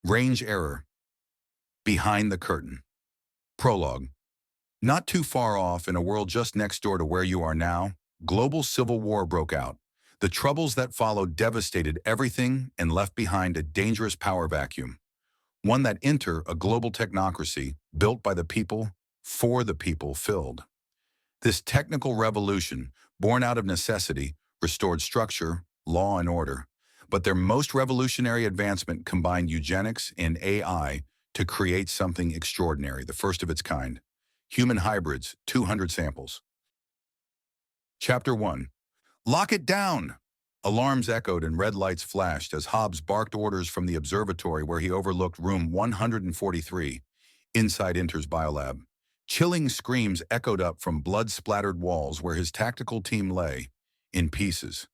Range error. Behind the curtain. Prologue. Not too far off, in a world just next door to where you are now, global civil war broke out. The troubles that followed devastated everything and left behind a dangerous power vacuum. One that a global technocracy, built by the people, for the people, filled. This technical revolution, born out of necessity, restored structure, law and order. But their most revolutionary advancement combined eugenics and AI to create something extraordinary, the first of its kind. Human hybrids, 200 samples. Chapter 1. Lock it down! Alarms echoed and red lights flashed as Hobbs barked orders from the observatory where he overlooked room 143. Inside enters Biolab. Chilling screams echoed up from blood-splattered walls where his tactical team lay, in pieces.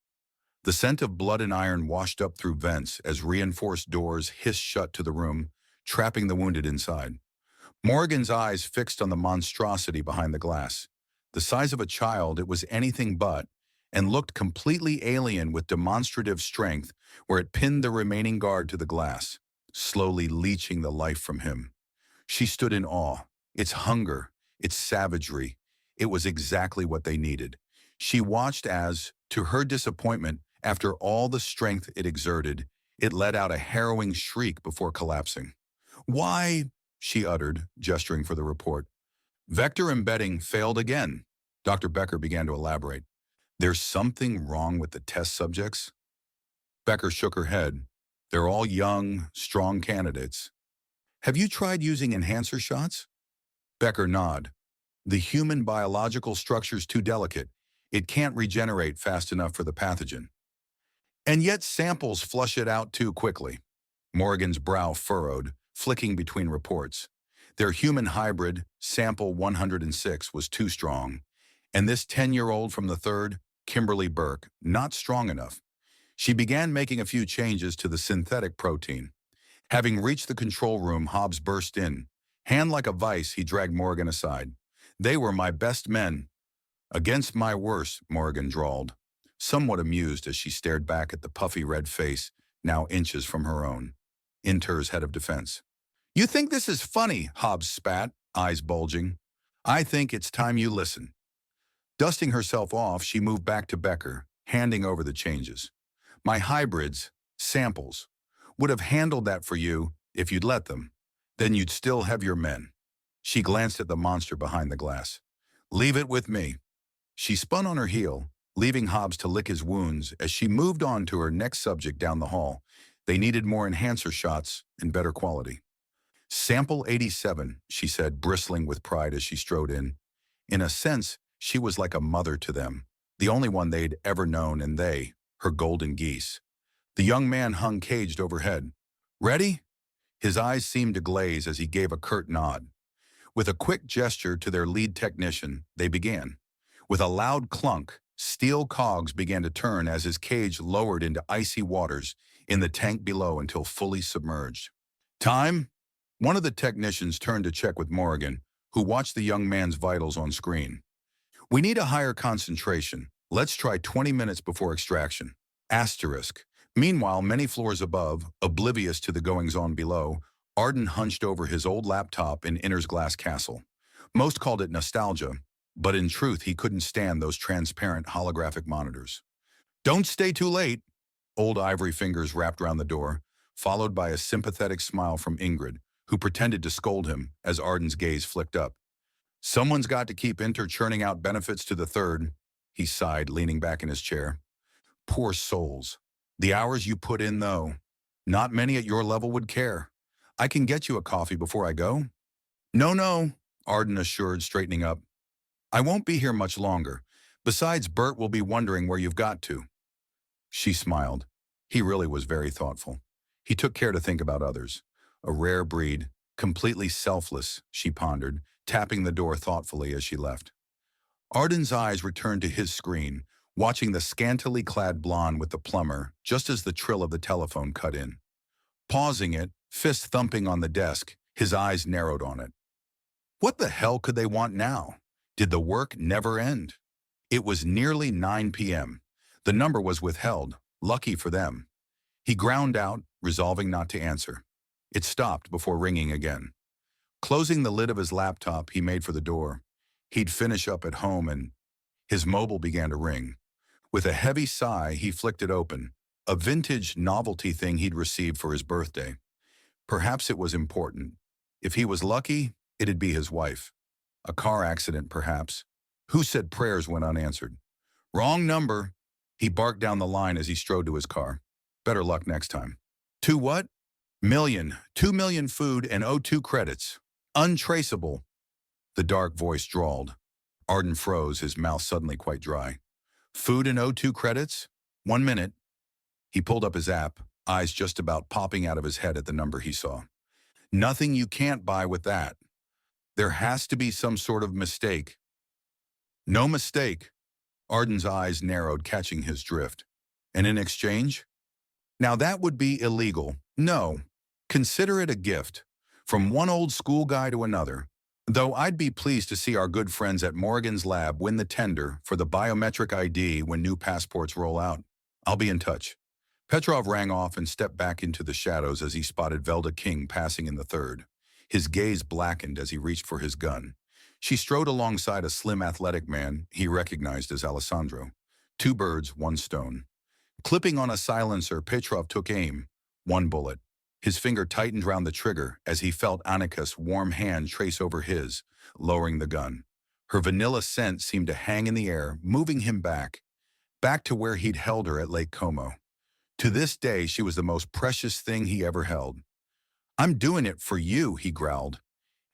The scent of blood and iron washed up through vents as reinforced doors hissed shut to the room, trapping the wounded inside. Morgan's eyes fixed on the monstrosity behind the glass. The size of a child, it was anything but, and looked completely alien with demonstrative strength where it pinned the remaining guard to the glass, slowly leeching the life from him. She stood in awe. Its hunger, its savagery, it was exactly what they needed. She watched as, to her disappointment, after all the strength it exerted, it let out a harrowing shriek before collapsing. "Why?" she uttered, gesturing for the report. "Vector embedding failed again." Dr. Becker began to elaborate. "There's something wrong with the test subjects?" Becker shook her head. "They're all young, strong candidates." "Have you tried using enhancer shots?" Becker nodded. "The human biological structure's too delicate. It can't regenerate fast enough for the pathogen. And yet samples flush it out too quickly." Morgan's brow furrowed, flicking between reports. Their human hybrid, sample 106, was too strong. And this 10-year-old from the third, Kimberly Burke, not strong enough. She began making a few changes to the synthetic protein. Having reached the control room, Hobbs burst in. Hand like a vice, he dragged Morgan aside. "They were my best men." "Against my worst," Morgan drawled, somewhat amused as she stared back at the puffy red face, now inches from her own. Inter's head of defense. "You think this is funny?" Hobbs spat, eyes bulging. "I think it's time you listen." Dusting herself off, she moved back to Becker, handing over the changes. "My hybrids, samples, would have handled that for you if you'd let them. Then you'd still have your men." She glanced at the monster behind the glass. "Leave it with me." She spun on her heel, leaving Hobbs to lick his wounds as she moved on to her next subject down the hall. They needed more enhancer shots and better quality. "Sample 87, she said, bristling with pride as she strode in. In a sense, she was like a mother to them, the only one they'd ever known, and they, her golden geese. The young man hung caged overhead. "Ready?" His eyes seemed to glaze as he gave a curt nod. With a quick gesture to their lead technician, they began. With a loud clunk, steel cogs began to turn as his cage lowered into icy waters in the tank below until fully submerged. "Time?" One of the technicians turned to check with Morgan, who watched the young man's vitals on screen. "We need a higher concentration. Let's try 20 minutes before extraction." Asterisk. Meanwhile, many floors above, oblivious to the goings-on below, Arden hunched over his old laptop in Inner's glass castle. Most called it nostalgia, but in truth he couldn't stand those transparent holographic monitors. "Don't stay too late." Old ivory fingers wrapped around the door, followed by a sympathetic smile from Ingrid, who pretended to scold him as Arden's gaze flicked up. "Someone's got to keep Inter churning out benefits to the third," he sighed, leaning back in his chair. "Poor souls. The hours you put in, though. Not many at your level would care. I can get you a coffee before I go." No, Arden assured, straightening up. "I won't be here much longer. Besides, Bert will be wondering where you've got to." She smiled. He really was very thoughtful. He took care to think about others. A rare breed, completely selfless, she pondered, tapping the door thoughtfully as she left. Arden's eyes returned to his screen, watching the scantily clad blonde with the plumber just as the trill of the telephone cut in. Pausing it, fist thumping on the desk, his eyes narrowed on it. What the hell could they want now? Did the work never end? It was nearly 9 p.m. The number was withheld, lucky for them. He ground out, resolving not to answer. It stopped before ringing again. Closing the lid of his laptop, he made for the door. He'd finish up at home and his mobile began to ring. With a heavy sigh, he flicked it open, a vintage novelty thing he'd received for his birthday. Perhaps it was important. If he was lucky, it'd be his wife. A car accident, perhaps. Who said prayers went unanswered? Wrong number. He barked down the line as he strode to his car. Better luck next time. Two what? Million. 2 million food and O2 credits. Untraceable. The dark voice drawled. Arden froze, his mouth suddenly quite dry. Food and O2 credits? 1 minute. He pulled up his app, eyes just about popping out of his head at the number he saw. Nothing you can't buy with that. There has to be some sort of mistake. No mistake. Arden's eyes narrowed, catching his drift. And in exchange? Now that would be illegal. No. Consider it a gift. From one old school guy to another. Though I'd be pleased to see our good friends at Morgan's lab win the tender for the biometric ID when new passports roll out. I'll be in touch. Petrov rang off and stepped back into the shadows as he spotted Velda King passing in the third. His gaze blackened as he reached for his gun. She strode alongside a slim, athletic man he recognized as Alessandro. 2 birds, 1 stone. Clipping on a silencer, Petrov took aim. 1 bullet. His finger tightened round the trigger as he felt Annika's warm hand trace over his, lowering the gun. Her vanilla scent seemed to hang in the air, moving him back to where he'd held her at Lake Como. To this day, she was the most precious thing he ever held. I'm doing it for you, he growled.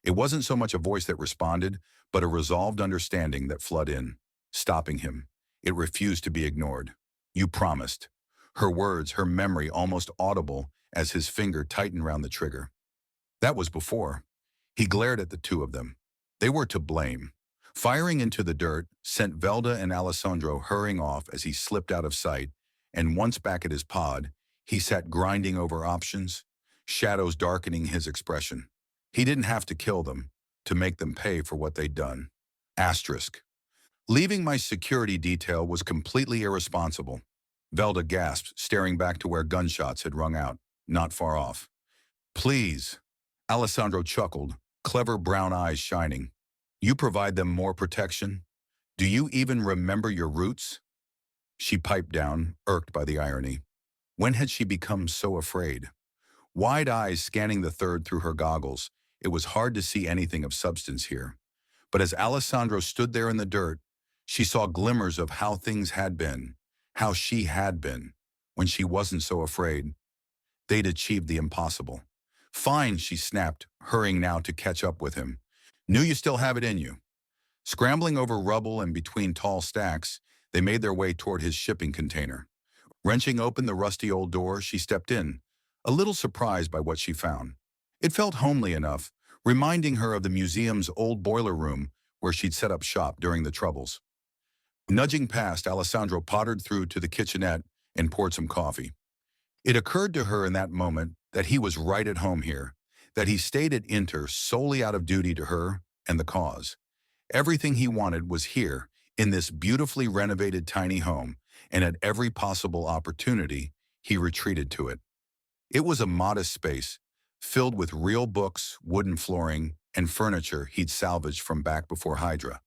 It wasn't so much a voice that responded, but a resolved understanding that flooded in, stopping him. It refused to be ignored. You promised. Her words, her memory almost audible as his finger tightened round the trigger. That was before. He glared at the two of them. They were to blame. Firing into the dirt sent Velda and Alessandro hurrying off as he slipped out of sight, and once back at his pod, he sat grinding over options, shadows darkening his expression. He didn't have to kill them to make them pay for what they'd done. Asterisk. Leaving my security detail was completely irresponsible. Velda gasped, staring back to where gunshots had rung out, not far off. Please. Alessandro chuckled, clever brown eyes shining. You provide them more protection? Do you even remember your roots? She piped down, irked by the irony. When had she become so afraid? Wide eyes scanning the third through her goggles, it was hard to see anything of substance here. But as Alessandro stood there in the dirt, she saw glimmers of how things had been, how she had been, when she wasn't so afraid. They'd achieved the impossible. Fine, she snapped, hurrying now to catch up with him. Knew you still have it in you. Scrambling over rubble and between tall stacks, they made their way toward his shipping container. Wrenching open the rusty old door, she stepped in, a little surprised by what she found. It felt homely enough, reminding her of the museum's old boiler room where she'd set up shop during the Troubles. Nudging past, Alessandro pottered through to the kitchenette and poured some coffee. It occurred to her in that moment that he was right at home here, that he stayed at Inter solely out of duty to her and the cause. Everything he wanted was here, in this beautifully renovated tiny home, and at every possible opportunity, he retreated to it. It was a modest space, filled with real books, wooden flooring, and furniture he'd salvaged from back before Hydra,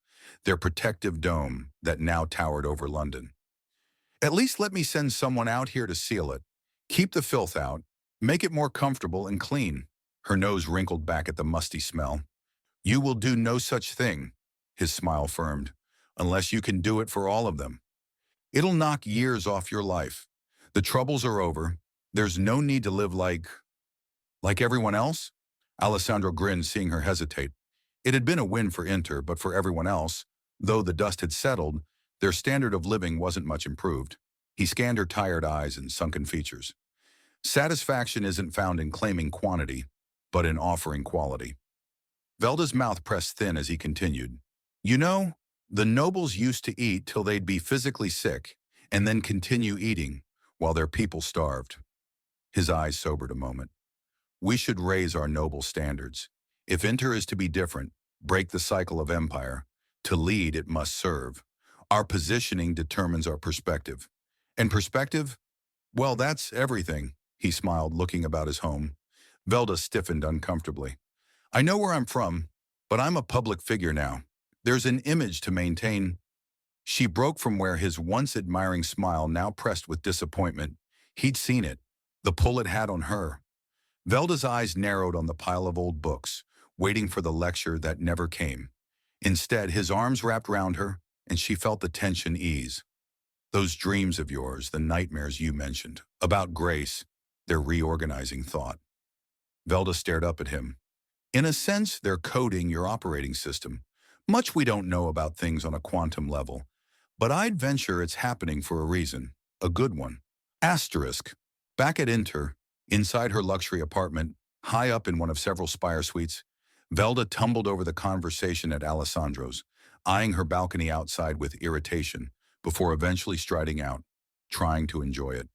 their protective dome that now towered over London. At least let me send someone out here to seal it. Keep the filth out, make it more comfortable and clean. Her nose wrinkled back at the musty smell. You will do no such thing, his smile firmed, unless you can do it for all of them. It'll knock years off your life. The Troubles are over. There's no need to live like everyone else? Alessandro grinned, seeing her hesitate. It had been a win for Inter, but for everyone else, though the dust had settled, their standard of living wasn't much improved. He scanned her tired eyes and sunken features. Satisfaction isn't found in claiming quantity, but in offering quality. Velda's mouth pressed thin as he continued. You know, the nobles used to eat till they'd be physically sick, and then continue eating, while their people starved. His eyes sobered a moment. We should raise our noble standards. If Inter is to be different, break the cycle of empire, to lead it must serve. Our positioning determines our perspective. And perspective? Well, that's everything, he smiled, looking about his home. Velda stiffened uncomfortably. I know where I'm from, but I'm a public figure now. There's an image to maintain. She broke from where his once admiring smile now pressed with disappointment. He'd seen it, the pull it had on her. Velda's eyes narrowed on the pile of old books, waiting for the lecture that never came. Instead, his arms wrapped round her, and she felt the tension ease. Those dreams of yours, the nightmares you mentioned, about Grace, they're reorganizing thought. Velda stared up at him. In a sense, they're coding your operating system. Much we don't know about things on a quantum level, but I'd venture it's happening for a reason, a good one. Asterisk. Back at Inter, inside her luxury apartment, high up in one of several spire suites, Velda tumbled over the conversation at Alessandro's, eyeing her balcony outside with irritation, before eventually striding out, trying to enjoy it.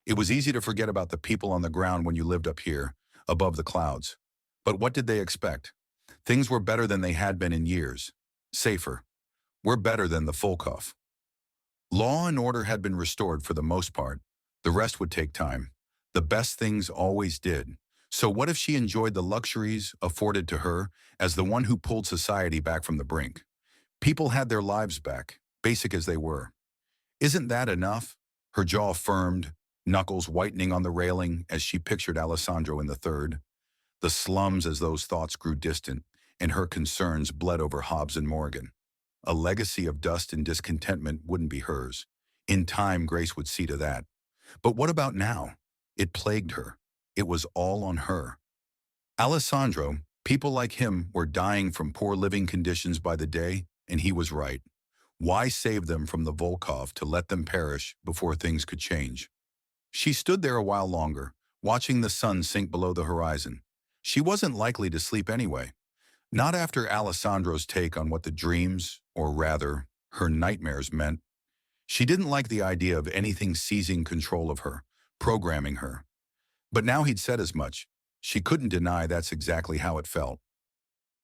It was easy to forget about the people on the ground when you lived up here, above the clouds. But what did they expect? Things were better than they had been in years. Safer. We're better than the Volkov. Law and order had been restored for the most part. The rest would take time. The best things always did. So what if she enjoyed the luxuries afforded to her as the one who pulled society back from the brink? People had their lives back, basic as they were. Isn't that enough? Her jaw firmed, knuckles whitening on the railing as she pictured Alessandro in the third. The slums as those thoughts grew distant, and her concerns bled over Hobbs and Morgan. A legacy of dust and discontentment wouldn't be hers. In time, Grace would see to that. But what about now? It plagued her. It was all on her. Alessandro, people like him were dying from poor living conditions by the day, and he was right. Why save them from the Volkov to let them perish before things could change? She stood there a while longer, watching the sun sink below the horizon. She wasn't likely to sleep anyway. Not after Alessandro's take on what the dreams, or rather, her nightmares meant. She didn't like the idea of anything seizing control of her, programming her. But now he'd said as much. She couldn't deny that's exactly how it felt.